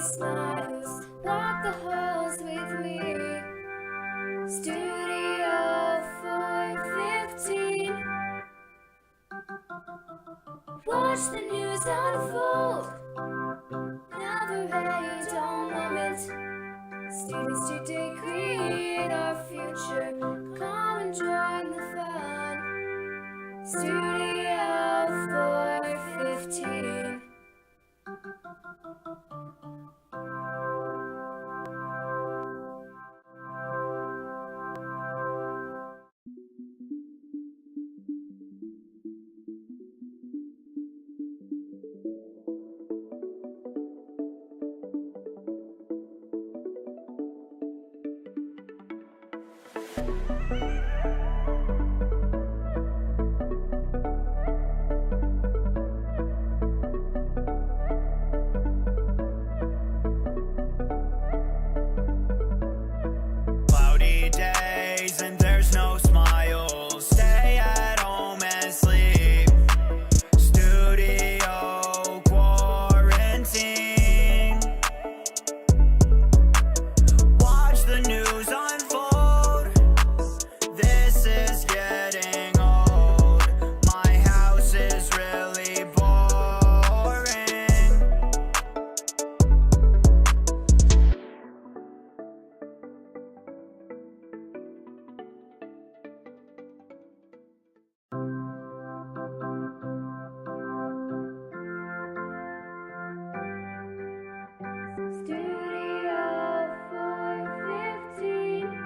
smiles walk the halls with me. Studio 415. Watch the news unfold. Never wait a moment. Students today create our future. Come and join the fun. Studio 415. Cloudy days and there's no smiles. Stay at home and sleep. Studio quarantine. Watch the news unfold. This is getting old. My house is really boring. Studio 415.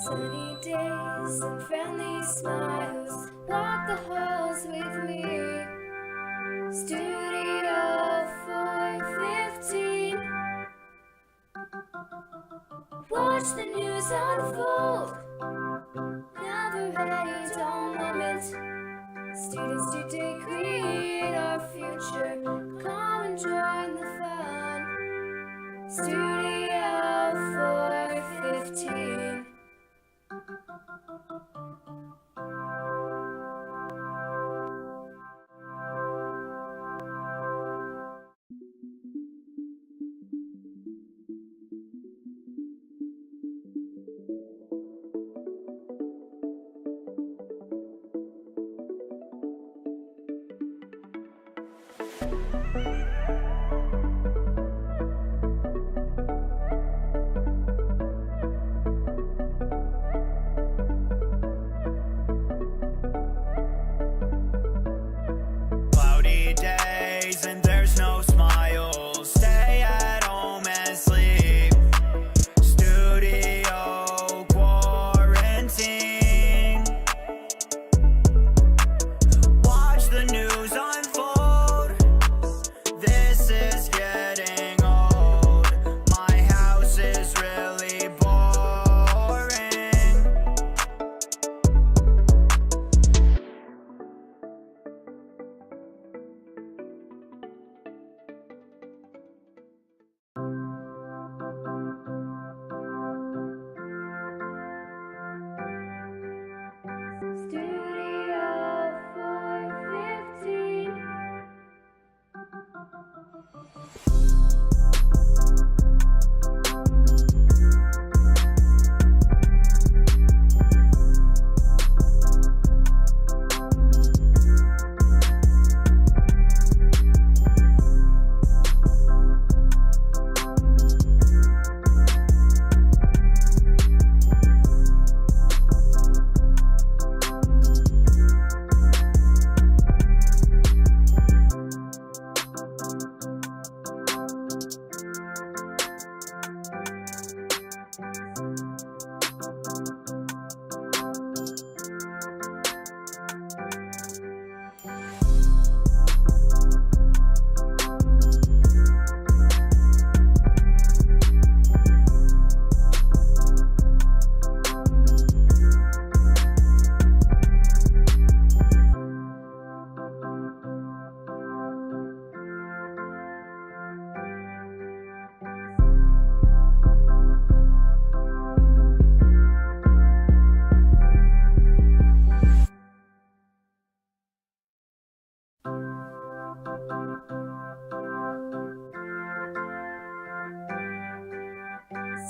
Sunny days and friendly smiles walk the halls with me. Studio 415. Watch the news unfold. Never wait a moment. Students today create our future. Come and join the fun. Studio 415. Cloudy days and there's no smiles. Stay at home and sleep. Studio quarantine. Watch the news unfold.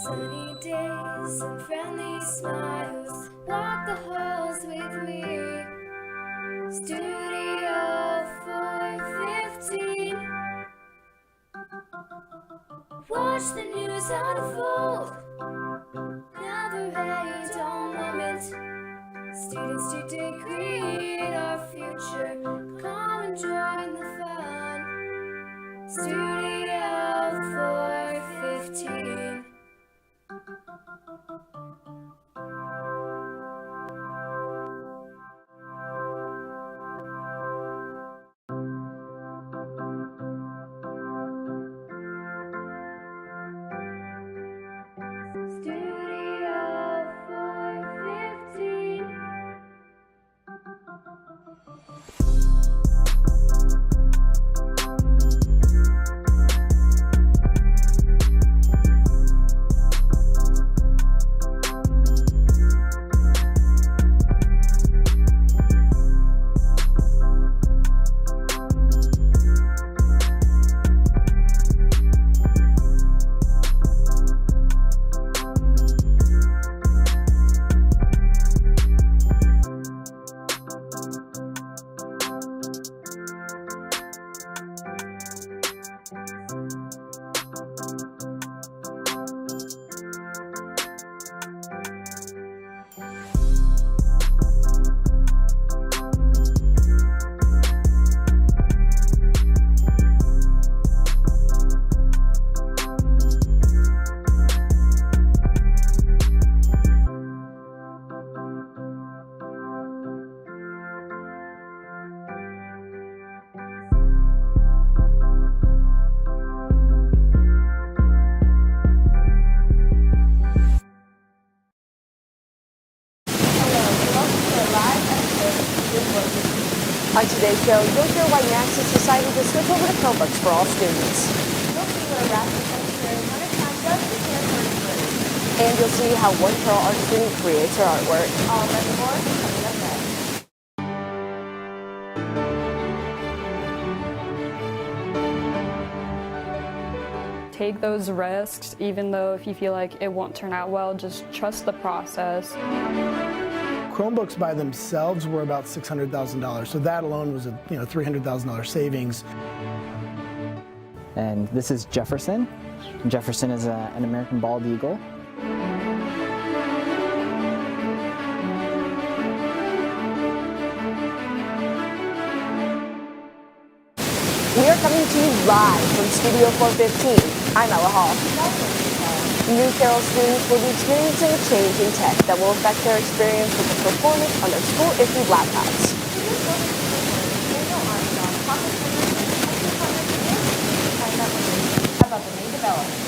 Sunny days and friendly smiles walk the halls with me. Studio 415. Watch the news unfold. Never a dull moment. Students today create our future. Come and join the fun. Studio 415. Studio 415. On today's show, you'll hear why NASA decided to switch over to Chromebooks for all students. You'll see what a rapid secretary Hunter Town does prepare for his birthday. And you'll see how one Carroll art student creates her artwork. All of that and more coming up next. Take those risks, even though if you feel like it won't turn out well, just trust the process. Chromebooks by themselves were about $600,000, so that alone was a $300,000 savings. And this is Jefferson. Jefferson is an American bald eagle. We are coming to you live from Studio 415. I'm Ella Hall. New Carroll students will be experiencing a change in tech that will affect their experience with the performance on their school-issued laptops. About the new development.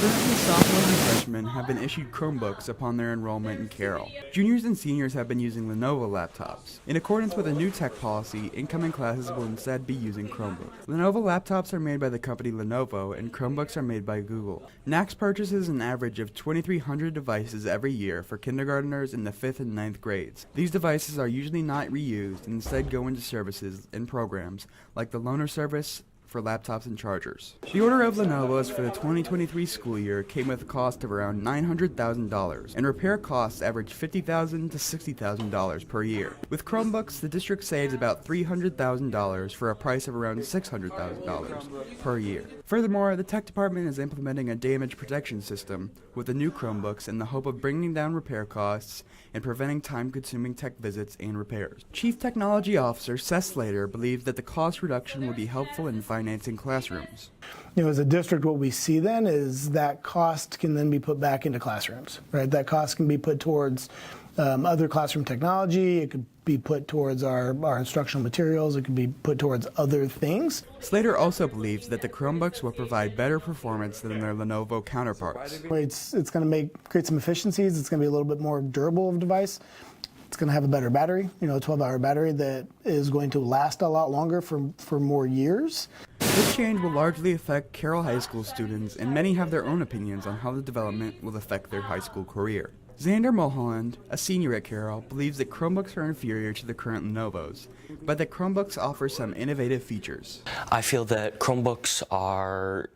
Currently, sophomores and freshmen have been issued Chromebooks upon their enrollment in Carroll. Juniors and seniors have been using Lenovo laptops. In accordance with a new tech policy, incoming classes will instead be using Chromebooks. Lenovo laptops are made by the company Lenovo, and Chromebooks are made by Google. NACS purchases an average of 2,300 devices every year for kindergarteners in the 5th and 9th grades. These devices are usually not reused and instead go into services and programs like the loaner service for laptops and chargers. The order of Lenovo's for the 2023 school year came with a cost of around $900,000, and repair costs average $50,000 to $60,000 per year. With Chromebooks, the district saves about $300,000 for a price of around $600,000 per year. Furthermore, the tech department is implementing a damage protection system with the new Chromebooks in the hope of bringing down repair costs and preventing time-consuming tech visits and repairs. Chief Technology Officer Seth Slater believes that the cost reduction will be helpful in financing classrooms. As a district, what we see then is that cost can then be put back into classrooms, right? That cost can be put towards other classroom technology. It could be put towards our instructional materials. It could be put towards other things. Slater also believes that the Chromebooks will provide better performance than their Lenovo counterparts. It's going to create some efficiencies. It's going to be a little bit more durable of a device. It's going to have a better battery, a 12-hour battery that is going to last a lot longer for more years. This change will largely affect Carroll High School students, and many have their own opinions on how the development will affect their high school career. Xander Mulholland, a senior at Carroll, believes that Chromebooks are inferior to the current Lenovos, but that Chromebooks offer some innovative features. I feel that Chromebooks are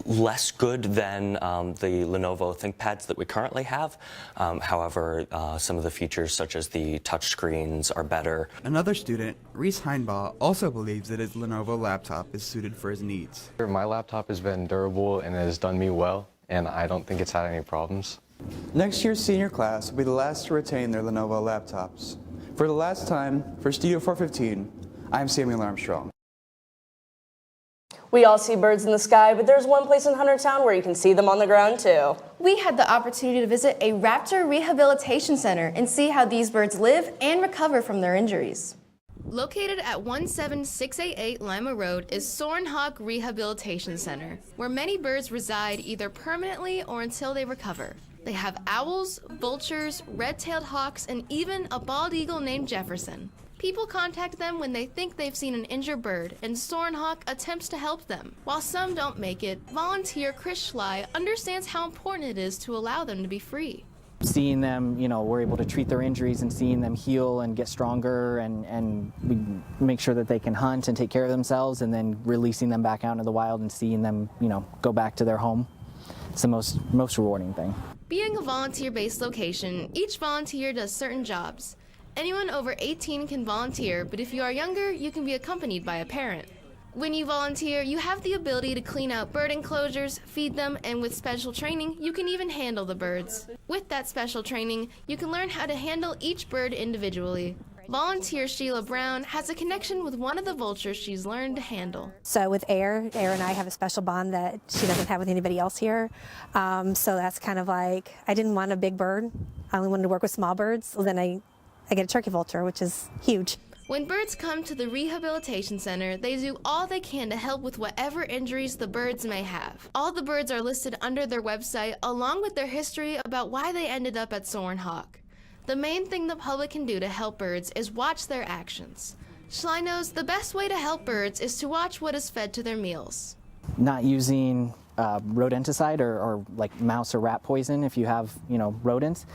less good than the Lenovo ThinkPads that we currently have. However, some of the features such as the touchscreens are better. Another student, Reese Heinbaugh, also believes that his Lenovo laptop is suited for his needs. My laptop has been durable and it has done me well, and I don't think it's had any problems. Next year's senior class will be the last to retain their Lenovo laptops. For the last time, for Studio 415, I'm Samuel Armstrong. We all see birds in the sky, but there's one place in Huntertown where you can see them on the ground too. We had the opportunity to visit a raptor rehabilitation center and see how these birds live and recover from their injuries. Located at 17688 Lima Road is Soaring Hawk Rehabilitation Center, where many birds reside either permanently or until they recover. They have owls, vultures, red-tailed hawks, and even a bald eagle named Jefferson. People contact them when they think they've seen an injured bird, and Soaring Hawk attempts to help them. While some don't make it, volunteer Chris Schley understands how important it is to allow them to be free. Seeing them, we're able to treat their injuries and seeing them heal and get stronger, and we make sure that they can hunt and take care of themselves, and then releasing them back out into the wild and seeing them, go back to their home. It's the most rewarding thing. Being a volunteer-based location, each volunteer does certain jobs. Anyone over 18 can volunteer, but if you are younger, you can be accompanied by a parent. When you volunteer, you have the ability to clean out bird enclosures, feed them, and with special training, you can even handle the birds. With that special training, you can learn how to handle each bird individually. Volunteer Sheila Brown has a connection with one of the vultures she's learned to handle. So with Air and I have a special bond that she doesn't have with anybody else here. So that's kind of like, I didn't want a big bird. I only wanted to work with small birds. So then I get a turkey vulture, which is huge. When birds come to the rehabilitation center, they do all they can to help with whatever injuries the birds may have. All the birds are listed under their website, along with their history about why they ended up at Soaring Hawk. The main thing the public can do to help birds is watch their actions. Schley knows the best way to help birds is to watch what is fed to their meals. Not using rodenticide or like mouse or rat poison if you have, rodents.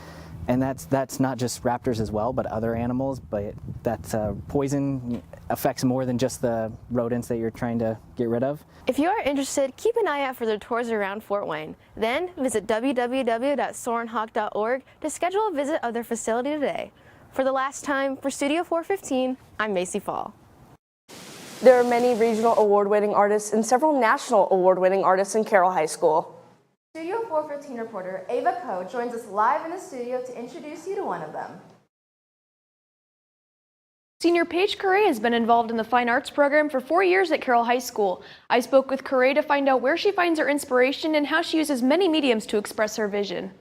And that's not just raptors as well, but other animals. But that poison affects more than just the rodents that you're trying to get rid of. If you are interested, keep an eye out for their tours around Fort Wayne. Then visit www.soaringhawk.org to schedule a visit of their facility today. For the last time, for Studio 415, I'm Macy Fall. There are many regional award-winning artists and several national award-winning artists in Carroll High School. Studio 415 reporter Ava Coe joins us live in the studio to introduce you to one of them. Senior Paige Correa has been involved in the Fine Arts program for 4 years at Carroll High School. I spoke with Correa to find out where she finds her inspiration and how she uses many mediums to express her vision.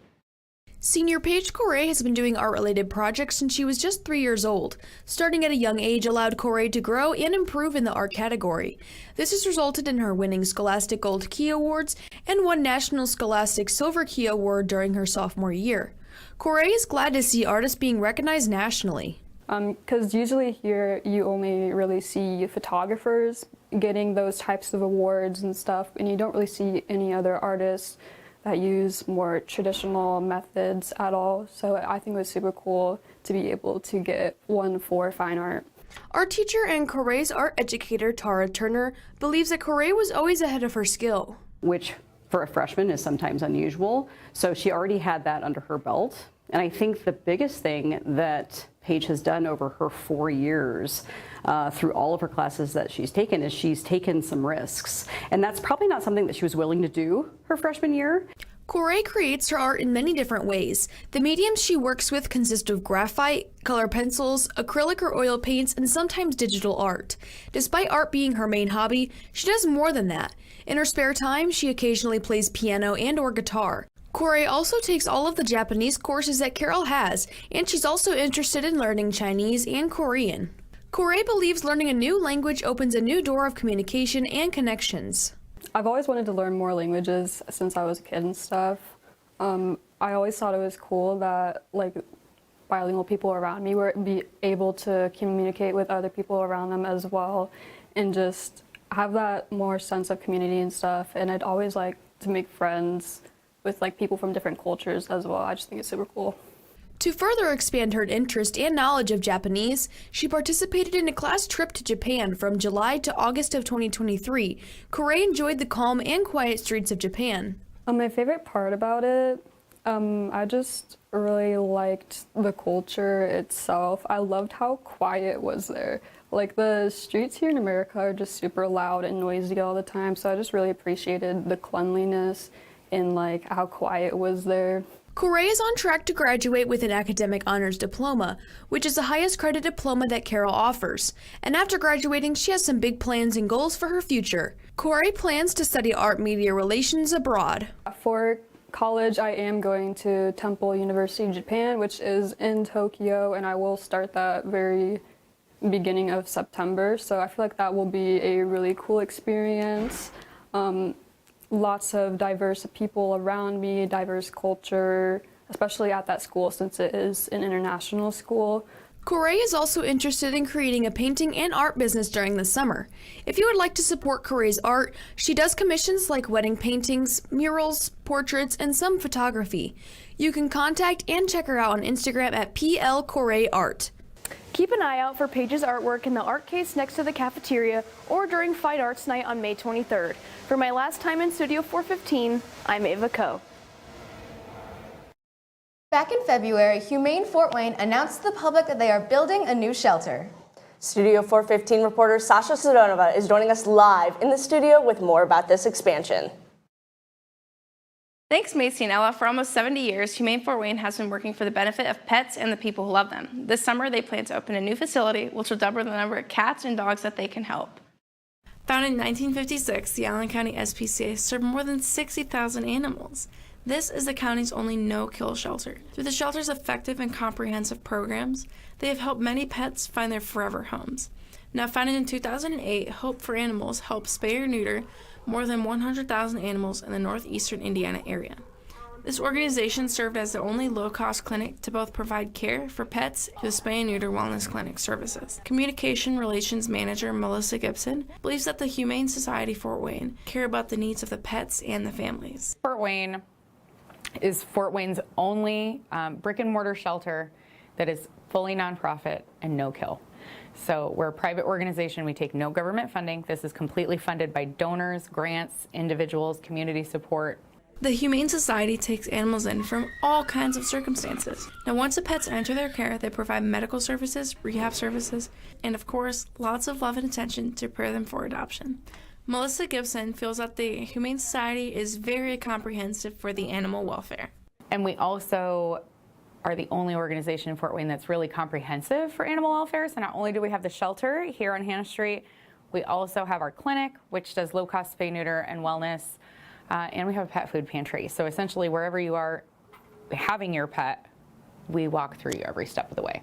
Senior Paige Correa has been doing art-related projects since she was just 3 years old. Starting at a young age allowed Correa to grow and improve in the art category. This has resulted in her winning Scholastic Gold Key Awards and one National Scholastic Silver Key Award during her sophomore year. Correa is glad to see artists being recognized nationally. Because usually here you only really see photographers getting those types of awards and stuff, and you don't really see any other artists that use more traditional methods at all. So I think it was super cool to be able to get one for fine art. Art teacher and Correa's art educator, Tara Turner, believes that Correa was always ahead of her skill. Which for a freshman is sometimes unusual. So she already had that under her belt. And I think the biggest thing that Paige has done over her 4 years through all of her classes that she's taken is she's taken some risks. And that's probably not something that she was willing to do her freshman year. Correa creates her art in many different ways. The mediums she works with consist of graphite, color pencils, acrylic or oil paints, and sometimes digital art. Despite art being her main hobby, she does more than that. In her spare time, she occasionally plays piano and or guitar. Correa also takes all of the Japanese courses that Carroll has, and she's also interested in learning Chinese and Korean. Correa believes learning a new language opens a new door of communication and connections. I've always wanted to learn more languages since I was a kid and stuff. I always thought it was cool that bilingual people around me would be able to communicate with other people around them as well, and just have that more sense of community and stuff. And I'd always like to make friends with people from different cultures as well. I just think it's super cool. To further expand her interest and knowledge of Japanese, she participated in a class trip to Japan from July to August of 2023. Corey enjoyed the calm and quiet streets of Japan. My favorite part about it, I just really liked the culture itself. I loved how quiet it was there. Like, the streets here in America are just super loud and noisy all the time, so I just really appreciated the cleanliness and like how quiet it was there. Corey is on track to graduate with an academic honors diploma, which is the highest credit diploma that Carroll offers. And after graduating, she has some big plans and goals for her future. Corey plans to study art media relations abroad. For college, I am going to Temple University, Japan, which is in Tokyo, and I will start that very beginning of September. So I feel like that will be a really cool experience. Lots of diverse people around me, diverse culture, especially at that school since it is an international school. Corey is also interested in creating a painting and art business during the summer. If you would like to support Corey's art, she does commissions like wedding paintings, murals, portraits, and some photography. You can contact and check her out on Instagram at PLCoreyArt. Keep an eye out for Paige's artwork in the art case next to the cafeteria or during Fight Arts Night on May 23rd. For my last time in Studio 415, I'm Ava Coe. Back in February, Humane Fort Wayne announced to the public that they are building a new shelter. Studio 415 reporter Sasha Sidonova is joining us live in the studio with more about this expansion. Thanks, Macy and Ella. For almost 70 years, Humane Fort Wayne has been working for the benefit of pets and the people who love them. This summer, they plan to open a new facility, which will double the number of cats and dogs that they can help. Founded in 1956, the Allen County SPCA served more than 60,000 animals. This is the county's only no-kill shelter. Through the shelter's effective and comprehensive programs, they have helped many pets find their forever homes. Now founded in 2008, Hope for Animals helps spay or neuter more than 100,000 animals in the northeastern Indiana area. This organization served as the only low-cost clinic to both provide care for pets through the Spay and Neuter Wellness Clinic services. Communication Relations Manager Melissa Gibson believes that the Humane Society Fort Wayne care about the needs of the pets and the families. Fort Wayne is Fort Wayne's only brick-and-mortar shelter that is fully nonprofit and no-kill. So we're a private organization. We take no government funding. This is completely funded by donors, grants, individuals, community support. The Humane Society takes animals in from all kinds of circumstances. Now, once the pets enter their care, they provide medical services, rehab services, and of course, lots of love and attention to prepare them for adoption. Melissa Gibson feels that the Humane Society is very comprehensive for the animal welfare. And we also are the only organization in Fort Wayne that's really comprehensive for animal welfare. So not only do we have the shelter here on Hannah Street, we also have our clinic, which does low-cost spay, neuter, and wellness, and we have a pet food pantry. So essentially, wherever you are having your pet, we walk through you every step of the way.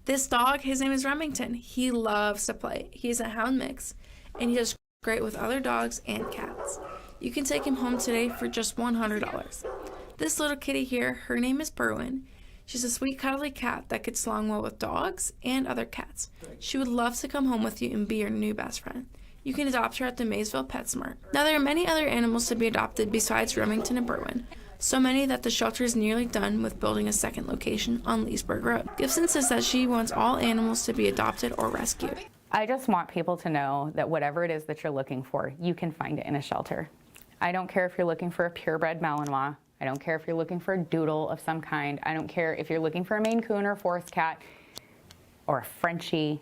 This dog, his name is Remington. He loves to play. He's a hound mix, and he does great with other dogs and cats. You can take him home today for just $100. This little kitty here, her name is Berwin. She's a sweet, cuddly cat that gets along well with dogs and other cats. She would love to come home with you and be your new best friend. You can adopt her at the Maysville PetSmart. Now, there are many other animals to be adopted besides Remington and Berwin. So many that the shelter is nearly done with building a second location on Leesburg Road. Gibson says that she wants all animals to be adopted or rescued. I just want people to know that whatever it is that you're looking for, you can find it in a shelter. I don't care if you're looking for a purebred Malinois. I don't care if you're looking for a doodle of some kind. I don't care if you're looking for a Maine Coon or a forest cat or a Frenchie.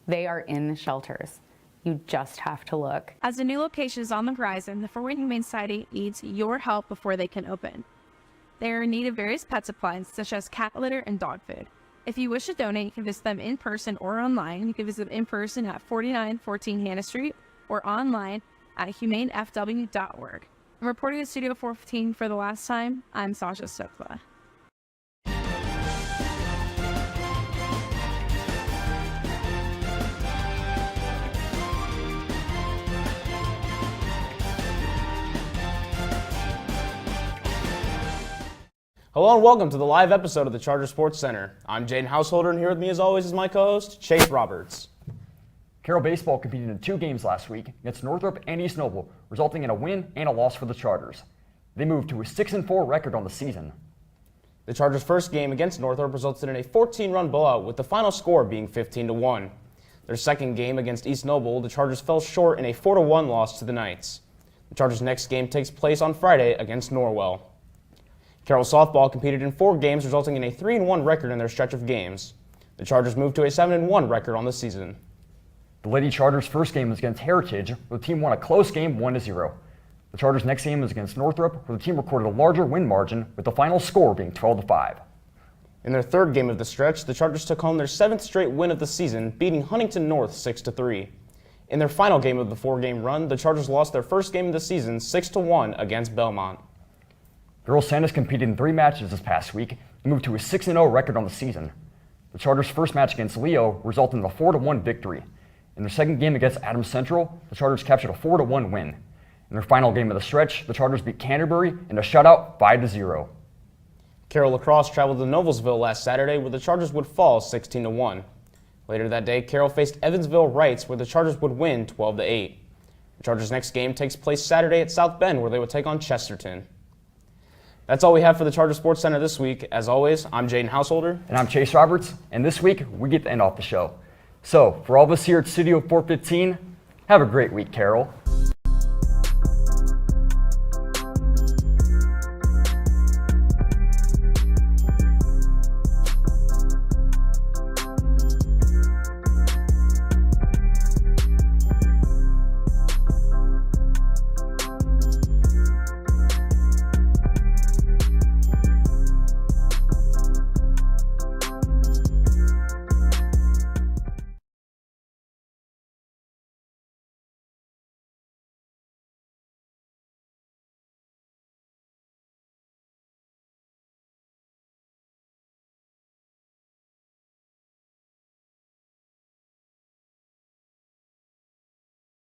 They are in the shelters. You just have to look. As the new location is on the horizon, the Fort Wayne Humane Society needs your help before they can open. They are in need of various pet supplies, such as cat litter and dog food. If you wish to donate, you can visit them in person or online. You can visit them in person at 4914 Hannah Street or online at humanefw.org. I'm reporting to Studio 415 for the last time. I'm Sasha Stokla. Hello and welcome to the live episode of the Charger Sports Center. I'm Jaden Householder, and here with me as always is my co-host, Chase Roberts. Carroll baseball competed in 2 games last week against Northrop and East Noble, resulting in a win and a loss for the Chargers. They moved to a 6-4 record on the season. The Chargers' first game against Northrop resulted in a 14-run blowout, with the final score being 15-1. Their second game against East Noble, the Chargers fell short in a 4-1 loss to the Knights. The Chargers' next game takes place on Friday against Norwell. Carroll softball competed in 4 games, resulting in a 3-1 record in their stretch of games. The Chargers moved to a 7-1 record on the season. The Lady Chargers' first game was against Heritage, where the team won a close game 1-0. The Chargers' next game was against Northrop, where the team recorded a larger win margin, with the final score being 12-5. In their third game of the stretch, the Chargers took home their 7th straight win of the season, beating Huntington North 6-3. In their final game of the 4-game run, the Chargers lost their first game of the season 6-1 against Belmont. Girls Tennis competed in 3 matches this past week and moved to a 6-0 record on the season. The Chargers' first match against Leo resulted in a 4-1 victory. In their second game against Adams Central, the Chargers captured a 4-1 win. In their final game of the stretch, the Chargers beat Canterbury in a shutout 5-0. Carroll lacrosse traveled to Noblesville last Saturday, where the Chargers would fall 16-1. Later that day, Carroll faced Evansville Rights, where the Chargers would win 12-8. The Chargers' next game takes place Saturday at South Bend, where they would take on Chesterton. That's all we have for the Charger Sports Center this week. As always, I'm Jaden Householder. And I'm Chase Roberts, and this week we get to end off the show. So, for all of us here at Studio 415, have a great week, Carroll.